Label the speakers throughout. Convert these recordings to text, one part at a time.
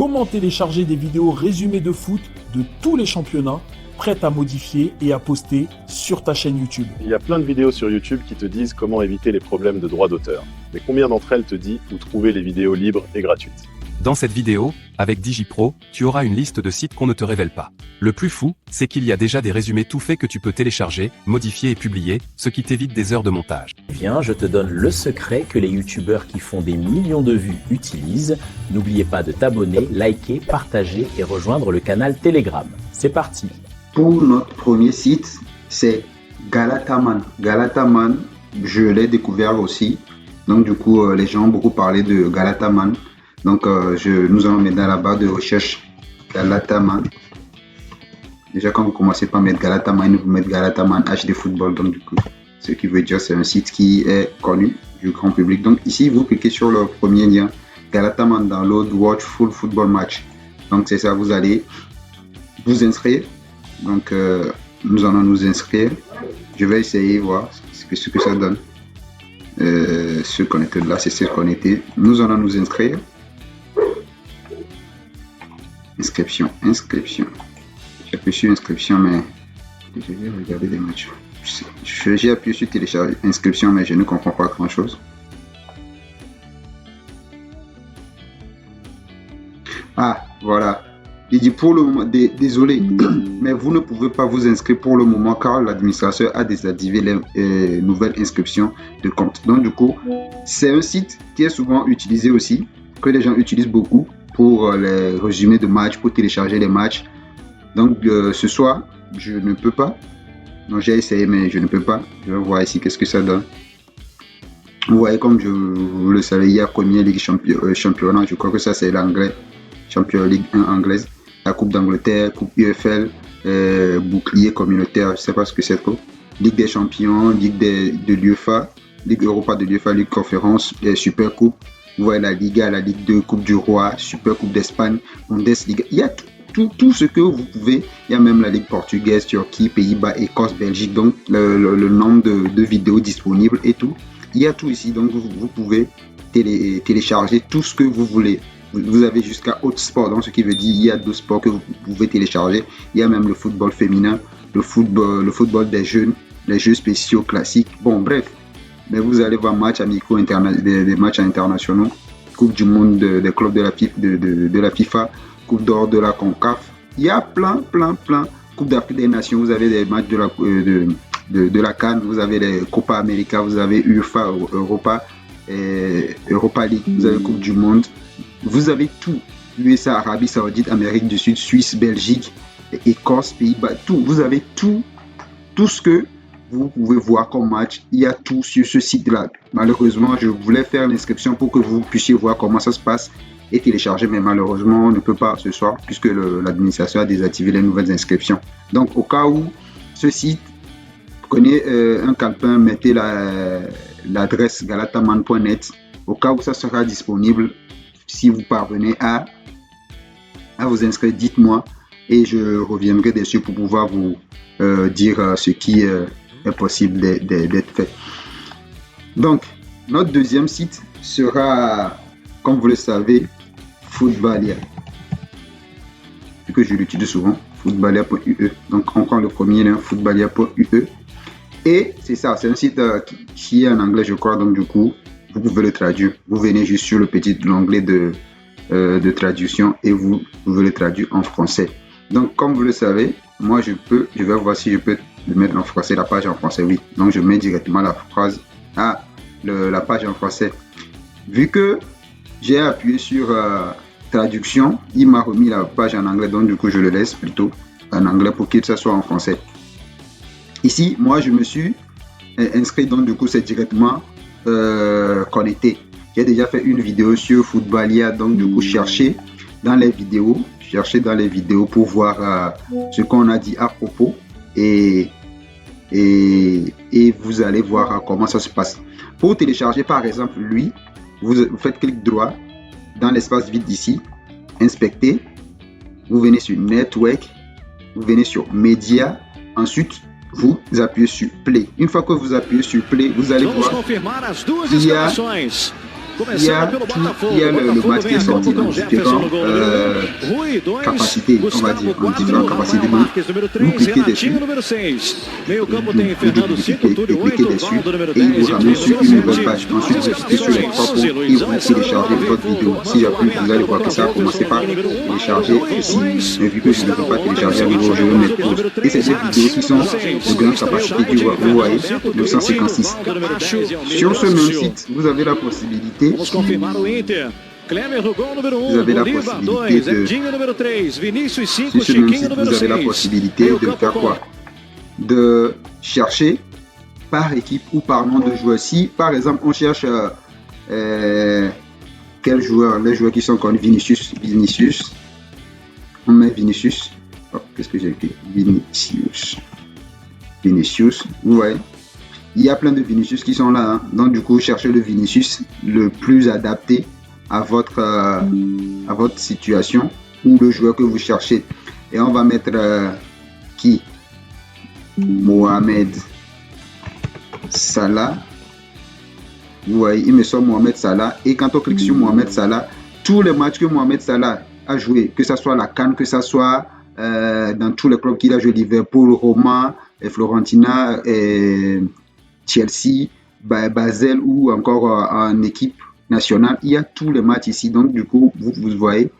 Speaker 1: Comment télécharger des vidéos résumées de foot de tous les championnats, prêtes à modifier et à poster sur ta chaîne YouTube.
Speaker 2: Il y a plein de vidéos sur YouTube qui te disent comment éviter les problèmes de droits d'auteur. Mais combien d'entre elles te disent où trouver les vidéos libres et gratuites?
Speaker 3: Dans cette vidéo, avec DigiPro, tu auras une liste de sites qu'on ne te révèle pas. Le plus fou, c'est qu'il y a déjà des résumés tout faits que tu peux télécharger, modifier et publier, ce qui t'évite des heures de montage.
Speaker 4: Viens, je te donne le secret que les youtubeurs qui font des millions de vues utilisent. N'oubliez pas de t'abonner, liker, partager et rejoindre le canal Telegram. C'est parti.
Speaker 5: Pour notre premier site, c'est Galataman. Galataman, je l'ai découvert aussi. Donc du coup, les gens ont beaucoup parlé de Galataman. Donc nous allons mettre dans la barre de recherche Galataman. Déjà quand vous commencez par mettre Galataman, vous mettez Galataman HD Football. Donc du coup, ce qui veut dire c'est un site qui est connu du grand public. Donc ici, vous cliquez sur le premier lien, Galataman Download Watch Full Football Match. Donc c'est ça, vous allez vous inscrire. Donc nous allons nous inscrire. Je vais essayer voir ce que ça donne. Se connecter là, c'est se connecter. Nous allons nous inscrire. Inscription. J'appuie sur inscription, mais je vais regarder des matchs. J'ai appuyé sur télécharger inscription, mais je ne comprends pas grand chose. Ah, voilà. Il dit pour le moment, désolé, mais vous ne pouvez pas vous inscrire pour le moment car l'administrateur a désactivé les nouvelles inscriptions de compte. Donc du coup, c'est un site qui est souvent utilisé aussi, que les gens utilisent beaucoup pour les résumés de matchs, pour télécharger les matchs. Donc ce soir, je ne peux pas. Donc j'ai essayé, mais je ne peux pas. Je vais voir ici qu'est-ce que ça donne. Vous voyez, comme vous le savez, il y a Première Ligue championnat. Je crois que ça c'est l'anglais. Champion Ligue 1 anglaise. La Coupe d'Angleterre, Coupe UFL, bouclier communautaire, je ne sais pas ce que c'est trop. Ligue des champions, Ligue de l'UEFA, Ligue Europa de l'UEFA, Ligue Conférence, Super Coupe. Vous voyez la Liga, la Ligue 2, Coupe du Roi, Super Coupe d'Espagne, Bundesliga. Il y a tout ce que vous pouvez. Il y a même la Ligue portugaise, Turquie, Pays-Bas, Écosse, Belgique. Donc le nombre de vidéos disponibles et tout. Il y a tout ici. Donc vous pouvez télécharger tout ce que vous voulez. Vous avez jusqu'à haute sport, donc ce qui veut dire il y a 2 sports que vous pouvez télécharger. Il y a même le football féminin, le football des jeunes, les jeux spéciaux classiques. Bon, bref. Mais vous allez voir matchs amicaux, des matchs internationaux, Coupe du monde des clubs de la FIFA, Coupe d'or de la CONCAF. Il y a plein. Coupe d'Afrique des Nations, vous avez des matchs de la CAN, vous avez les Copa América, vous avez UEFA, Europa League, vous avez Coupe du monde. Vous avez tout, USA, Arabie Saoudite, Amérique du Sud, Suisse, Belgique, Écosse, Pays-Bas, tout. Vous avez tout ce que vous pouvez voir comme match. Il y a tout sur ce site-là. Malheureusement, je voulais faire l'inscription pour que vous puissiez voir comment ça se passe et télécharger, mais malheureusement, on ne peut pas ce soir puisque l'administration a désactivé les nouvelles inscriptions. Donc, au cas où ce site, prenez un calepin, mettez l'adresse galataman.net. Au cas où ça sera disponible, si vous parvenez à vous inscrire, dites-moi et je reviendrai dessus pour pouvoir vous dire ce qui est possible d'être fait. Donc, notre deuxième site sera, comme vous le savez, Footballia. Vu que je l'utilise souvent, footballia.ue. Donc, on prend le premier lien, footballia.ue. Et c'est ça, c'est un site qui est en anglais, je crois, donc du coup, vous pouvez le traduire. Vous venez juste sur le petit onglet de traduction et vous pouvez le traduire en français. Donc, comme vous le savez, moi je vais voir si je peux le mettre en français, la page en français, oui. Donc, je mets directement la phrase à la page en français. Vu que j'ai appuyé sur traduction, il m'a remis la page en anglais, donc du coup, je le laisse plutôt en anglais pour que ça soit en français. Ici, moi, je me suis inscrit, donc du coup, c'est directement connecté. J'ai déjà fait une vidéo sur Footballia, donc du coup cherchez dans les vidéos pour voir ce qu'on a dit à propos et vous allez voir comment ça se passe. Pour télécharger par exemple lui, vous faites clic droit dans l'espace vide ici, inspecter, vous venez sur Network, vous venez sur Média, ensuite vous appuyez sur Play. Une fois que vous appuyez sur Play, vous allez voir qu'il y a il y a le match qui est sorti en différentes capacités, on va dire, en différentes capacités. Donc, vous cliquez dessus, cliquez dessus et il vous ramène sur une nouvelle page. Ensuite, vous cliquez sur les trois points et vous téléchargez votre vidéo. Si j'appuie, vous allez voir que ça a commencé par télécharger ici. Mais vu que je ne peux pas télécharger à nouveau, je vais mettre pause. Et c'est ces vidéos qui sont de grande capacité, vous voyez, 956. Sur ce même site, vous avez la possibilité
Speaker 6: Vamos confirmar o Inter. Klemer no gol número 1,
Speaker 5: Vous avez la
Speaker 6: Bolívar
Speaker 5: possibilité
Speaker 6: 2,
Speaker 5: de-
Speaker 6: Edinho número 3, Vinícius 5,
Speaker 5: sur ce même
Speaker 6: Chiquinho
Speaker 5: site,
Speaker 6: número
Speaker 5: vous avez la
Speaker 6: 6.
Speaker 5: possibilité de faire quoi? De chercher par équipe ou par nom de joueur. Si par exemple on cherche quel joueur, les joueurs qui sont comme Vinicius, on met Vinicius. Oh, qu'est-ce que j'ai écrit? Vinicius, vous voyez. Il y a plein de Vinicius qui sont là, hein. Donc du coup, cherchez le Vinicius le plus adapté à votre situation ou le joueur que vous cherchez. Et on va mettre qui? Mohamed Salah. Vous voyez, il me sort Mohamed Salah. Et quand on clique sur Mohamed Salah, tous les matchs que Mohamed Salah a joué, que ce soit la CAN, que ce soit dans tous les clubs qu'il a joué, Liverpool, Roma, Florentina, Chelsea, Basel ou encore en équipe nationale, il y a tous les matchs ici. Donc du coup, vous voyez,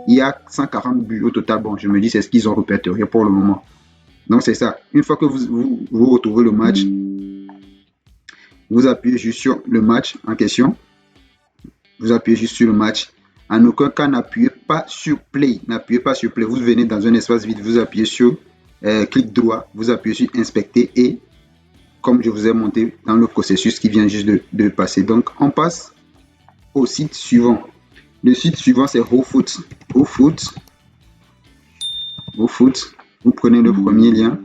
Speaker 5: il y a 140 buts au total. Bon, je me dis, c'est ce qu'ils ont répertorié pour le moment. Donc c'est ça. Une fois que vous retrouvez le match, vous appuyez juste sur le match en question. Vous appuyez juste sur le match. En aucun cas, n'appuyez pas sur play. N'appuyez pas sur play. Vous venez dans un espace vide, vous appuyez sur clic droit, vous appuyez sur inspecter et comme je vous ai montré dans le processus qui vient juste de passer. Donc on passe au site suivant. Le site suivant c'est WhoFoot. WhoFoot, vous prenez le premier lien.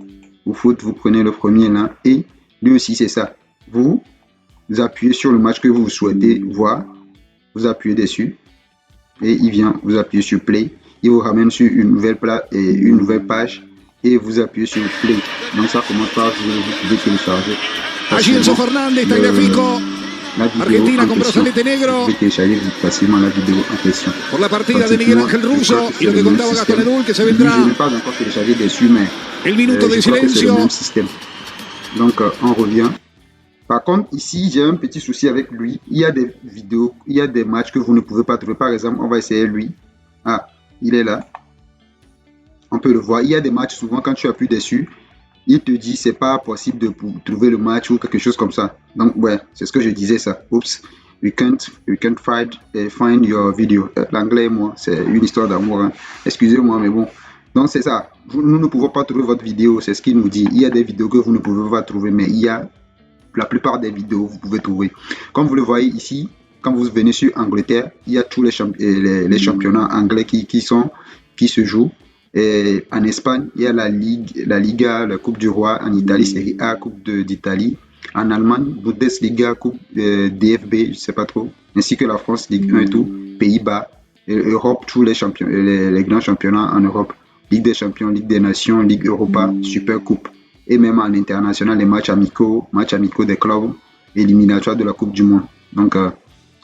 Speaker 5: WhoFoot, vous prenez le premier lien et lui aussi c'est ça. Vous appuyez sur le match que vous souhaitez voir. Vous appuyez dessus et il vient. Vous appuyez sur play. Il vous ramène sur une nouvelle page et vous appuyez sur play. Donc ça commence par vous pouvez télécharger
Speaker 6: Allí Enzo Fernández, Tagliafico.
Speaker 5: la vidéo
Speaker 6: Argentina
Speaker 5: en
Speaker 6: con
Speaker 5: question.
Speaker 6: brazalete
Speaker 5: Vous
Speaker 6: negro
Speaker 5: pouvez télécharger facilement la vidéo en question.
Speaker 6: por la partida de Miguel Ángel Russo y lo que contaba Gastón Edul que se
Speaker 5: Je
Speaker 6: vendrá
Speaker 5: n'ai pas encore téléchargé dessus, mais
Speaker 6: el minuto de
Speaker 5: je crois que c'est le
Speaker 6: silencio.
Speaker 5: même système. Donc on revient. Par contre, ici, j'ai un petit souci avec lui. Il y a des vidéos, il y a des matchs que vous ne pouvez pas trouver. Par exemple, on va essayer lui. Ah, il est là. On peut le voir. Il y a des matchs, souvent, quand tu appuies dessus, il te dit c'est pas possible de trouver le match ou quelque chose comme ça. Donc, ouais, c'est ce que je disais, ça. Oups, you can't find your video. L'anglais, moi, c'est une histoire d'amour. Hein. Excusez-moi, mais bon. Donc, c'est ça. Nous ne pouvons pas trouver votre vidéo. C'est ce qu'il nous dit. Il y a des vidéos que vous ne pouvez pas trouver, mais il y a la plupart des vidéos vous pouvez trouver. Comme vous le voyez ici, quand vous venez sur Angleterre, il y a tous les championnats anglais qui se jouent. Et en Espagne, il y a la Liga, la Coupe du Roi. En Italie, Serie A, Coupe d'Italie. En Allemagne, Bundesliga, Coupe DFB, je ne sais pas trop. Ainsi que la France, Ligue 1 et tout. Pays-Bas, Europe, tous les grands championnats en Europe. Ligue des champions, Ligue des nations, Ligue Europa, Super Coupe. Et même en international, les matchs amicaux des clubs éliminatoires de la Coupe du Monde. Donc, en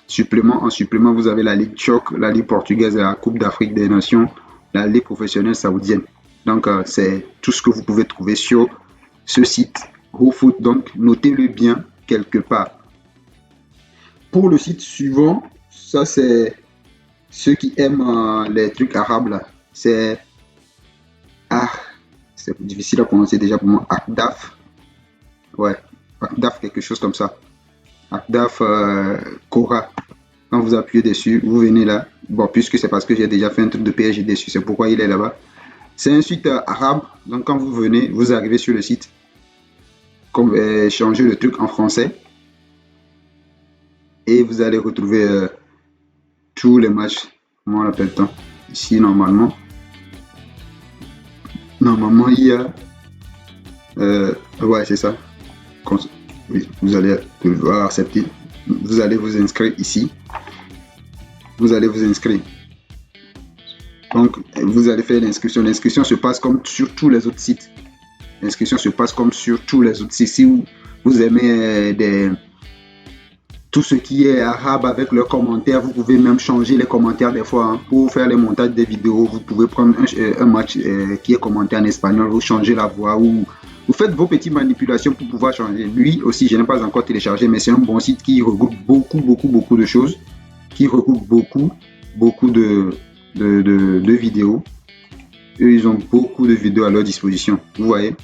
Speaker 5: supplément, vous avez la Ligue turque, la Ligue portugaise, la Coupe d'Afrique des Nations, la Ligue professionnelle saoudienne. Donc, c'est tout ce que vous pouvez trouver sur ce site WhoFoot. Donc, notez-le bien quelque part. Pour le site suivant, ça c'est ceux qui aiment les trucs arabes là. C'est difficile à prononcer déjà pour moi. Akdaf. Ouais, Akdaf, quelque chose comme ça. Akdaf Cora. Quand vous appuyez dessus, vous venez là. Bon, puisque c'est parce que j'ai déjà fait un truc de PSG dessus, c'est pourquoi il est là-bas. C'est un site arabe. Donc quand vous venez, vous arrivez sur le site. Comme changer le truc en français. Et vous allez retrouver tous les matchs. Comment on l'appelle tant ici normalement. Normalement, il y a... ouais, c'est ça. Oui, vous allez devoir accepter. Vous allez vous inscrire ici. Vous allez vous inscrire. Donc, vous allez faire l'inscription. L'inscription se passe comme sur tous les autres sites. L'inscription se passe comme sur tous les autres sites. Si vous aimez tout ce qui est arabe avec leurs commentaires. Vous pouvez même changer les commentaires des fois hein, pour faire les montages des vidéos. Vous pouvez prendre un match qui est commenté en espagnol, vous changez la voix ou vous faites vos petites manipulations pour pouvoir changer. Lui aussi, je n'ai pas encore téléchargé, mais c'est un bon site qui regroupe beaucoup de choses, qui regroupe beaucoup de vidéos. Eux, ils ont beaucoup de vidéos à leur disposition. Vous voyez,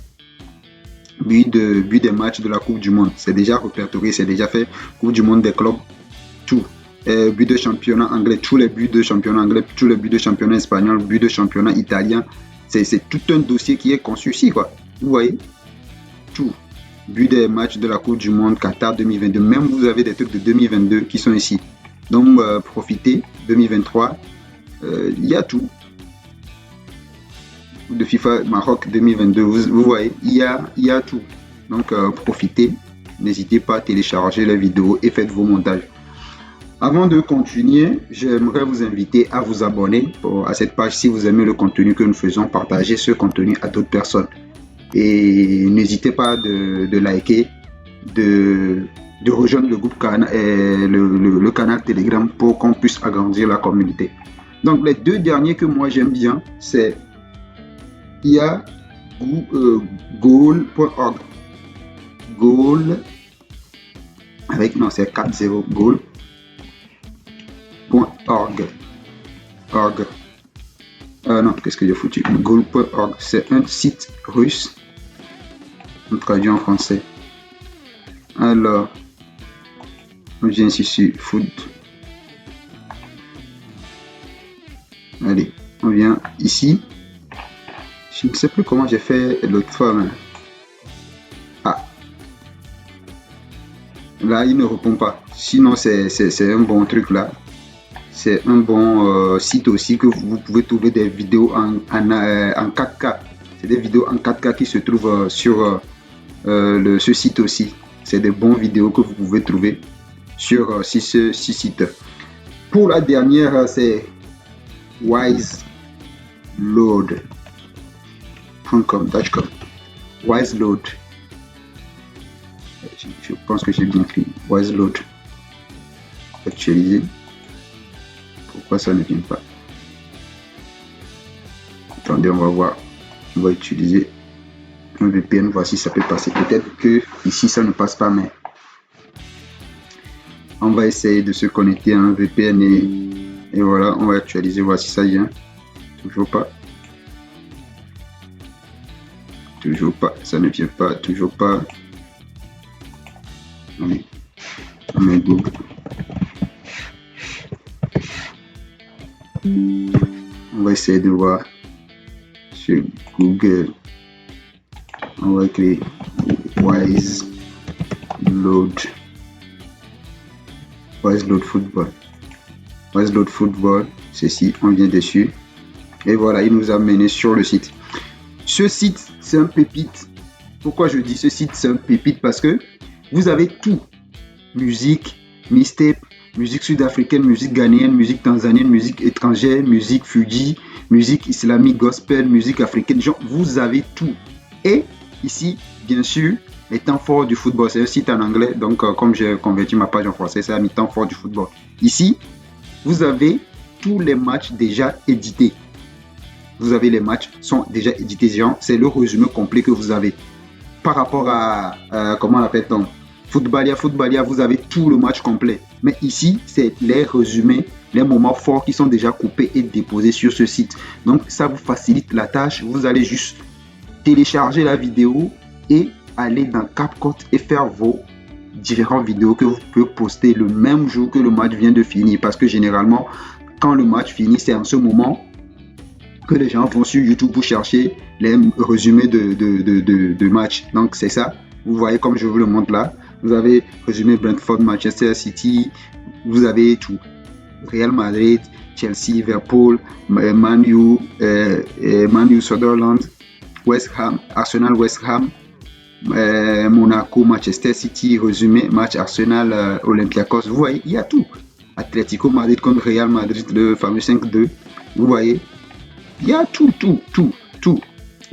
Speaker 5: but des matchs de la Coupe du Monde, c'est déjà répertorié, c'est déjà fait. Coupe du Monde des clubs, tout. But de championnat anglais, tous les buts de championnat anglais, tous les buts de championnat espagnol, but de championnat italien. C'est tout un dossier qui est conçu ici, quoi. Vous voyez, tout. But des matchs de la Coupe du Monde Qatar 2022. Même vous avez des trucs de 2022 qui sont ici. Donc, profitez. 2023, il y a tout. De FIFA Maroc 2022, vous voyez, il y a tout. Donc, profitez. N'hésitez pas à télécharger les vidéos et faites vos montages. Avant de continuer, j'aimerais vous inviter à vous abonner à cette page si vous aimez le contenu que nous faisons, partager ce contenu à d'autres personnes. Et n'hésitez pas de liker, de rejoindre le groupe le canal Telegram pour qu'on puisse agrandir la communauté. Donc les deux derniers que moi j'aime bien, c'est il y a goal.org. Goal avec non c'est 40 goal.org. Non, qu'est-ce que j'ai foutu? Goal.org, c'est un site russe. On traduit en français. Alors, on vient ici sur food. Allez, on vient ici. Je ne sais plus comment j'ai fait l'autre fois. Mais... Ah. Là, il ne répond pas. Sinon, c'est un bon truc là. C'est un bon site aussi que vous pouvez trouver des vidéos en 4K. C'est des vidéos en 4K qui se trouvent sur ce site aussi. C'est des bons vidéos que vous pouvez trouver sur ce site. Pour la dernière, c'est wiseload.com. Wiseload. Je pense que j'ai bien écrit. Wiseload. Actualiser. Pourquoi ça ne vient pas? Attendez, on va voir. On va utiliser un VPN, voir si ça peut passer. Peut-être que ici ça ne passe pas, mais on va essayer de se connecter à un VPN et voilà, on va actualiser, voir si ça vient. Toujours pas. Toujours pas, ça ne vient pas, toujours pas. Allez, on met Google. On va essayer de voir sur Google. On va écrire Wiseload Football. Wiseload Football, ceci, on vient dessus. Et voilà, il nous a mené sur le site. Ce site, c'est un pépite. Pourquoi je dis ce site, c'est un pépite? Parce que vous avez tout. Musique, mixtape, musique sud-africaine, musique ghanéenne, musique tanzanienne, musique étrangère, musique fuji, musique islamique, gospel, musique africaine. Genre, vous avez tout. Et ici, bien sûr, les temps forts du football. C'est un site en anglais, donc comme j'ai converti ma page en français, c'est les temps forts du football. Ici, vous avez tous les matchs déjà édités. Vous avez les matchs sont déjà édités. C'est le résumé complet que vous avez. Par rapport à, comment on l'appelle-t-on? Footballia, vous avez tout le match complet. Mais ici, c'est les résumés, les moments forts qui sont déjà coupés et déposés sur ce site. Donc, ça vous facilite la tâche. Vous allez juste télécharger la vidéo et aller dans CapCut et faire vos différentes vidéos que vous pouvez poster le même jour que le match vient de finir. Parce que généralement, quand le match finit, c'est en ce moment que les gens vont sur YouTube pour chercher les résumés de match. Donc, c'est ça. Vous voyez comme je vous le montre là. Vous avez résumé Brentford, Manchester City. Vous avez tout. Real Madrid, Chelsea, Liverpool, Man U, Sunderland, West Ham, Arsenal, West Ham, Monaco, Manchester City, résumé match Arsenal, Olympiakos. Vous voyez, il y a tout. Atlético Madrid contre Real Madrid, le fameux 5-2. Vous voyez, il y a tout.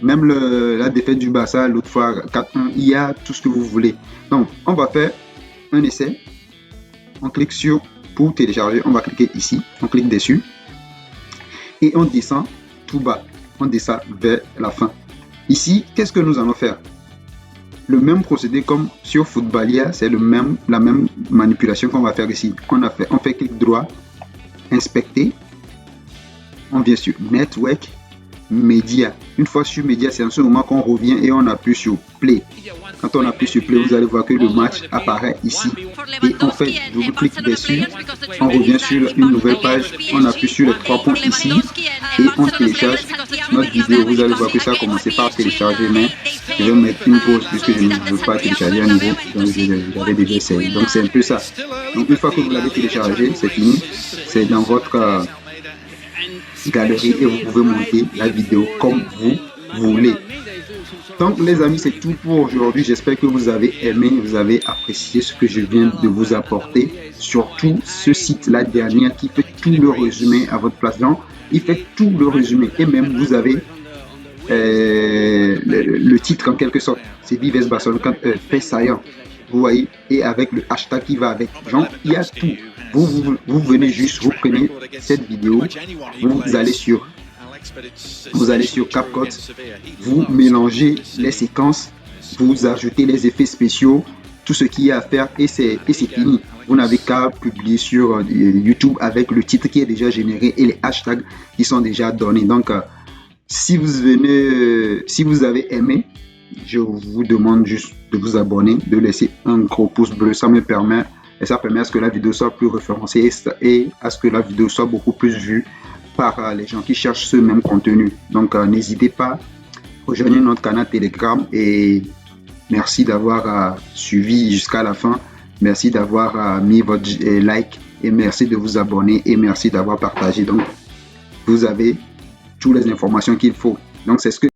Speaker 5: Même la défaite du Barça l'autre fois 4-1, il y a tout ce que vous voulez. Donc, on va faire un essai. on clique sur pour télécharger, on va cliquer ici, on clique dessus et on descend tout bas, on descend vers la fin. Ici, qu'est-ce que nous allons faire? Le même procédé comme sur Footballia, c'est la même manipulation qu'on va faire ici. On fait clic droit, inspecter, on vient sur Network, Média. Une fois sur Média, c'est en ce moment qu'on revient et on appuie sur Play. Quand on appuie sur Play, vous allez voir que le match apparaît ici. Et on fait double-clic dessus, on revient sur une nouvelle page, on appuie sur les 3 points ici et on télécharge notre vidéo. Vous allez voir que ça a commencé par télécharger, mais je vais mettre une pause puisque je ne veux pas télécharger à nouveau. Donc j'avais déjà essayé. Donc c'est un peu ça. Donc une fois que vous l'avez téléchargé, c'est fini. C'est dans votre galerie et vous pouvez monter la vidéo comme vous voulez. Donc les amis, c'est tout pour aujourd'hui. J'espère que vous avez aimé, vous avez apprécié ce que je viens de vous apporter. Surtout ce site-là dernier qui fait tout le résumé à votre place. Donc, il fait tout le résumé. Et même vous avez le titre en quelque sorte. C'est Vives Barcelone fait saillant. Vous voyez, et avec le hashtag qui va avec. Genre, il y a tout. Vous venez juste, vous prenez cette vidéo, vous allez sur CapCut, vous mélangez les séquences, vous ajoutez les effets spéciaux, tout ce qu'il y a à faire et c'est fini. Vous n'avez qu'à publier sur YouTube avec le titre qui est déjà généré et les hashtags qui sont déjà donnés. Donc, si vous avez aimé, je vous demande juste de vous abonner, de laisser un gros pouce bleu. Ça permet à ce que la vidéo soit plus référencée et à ce que la vidéo soit beaucoup plus vue par les gens qui cherchent ce même contenu. Donc n'hésitez pas, rejoignez notre canal Telegram et merci d'avoir suivi jusqu'à la fin. Merci d'avoir mis votre like et merci de vous abonner et merci d'avoir partagé. Donc vous avez toutes les informations qu'il faut. Donc c'est ce que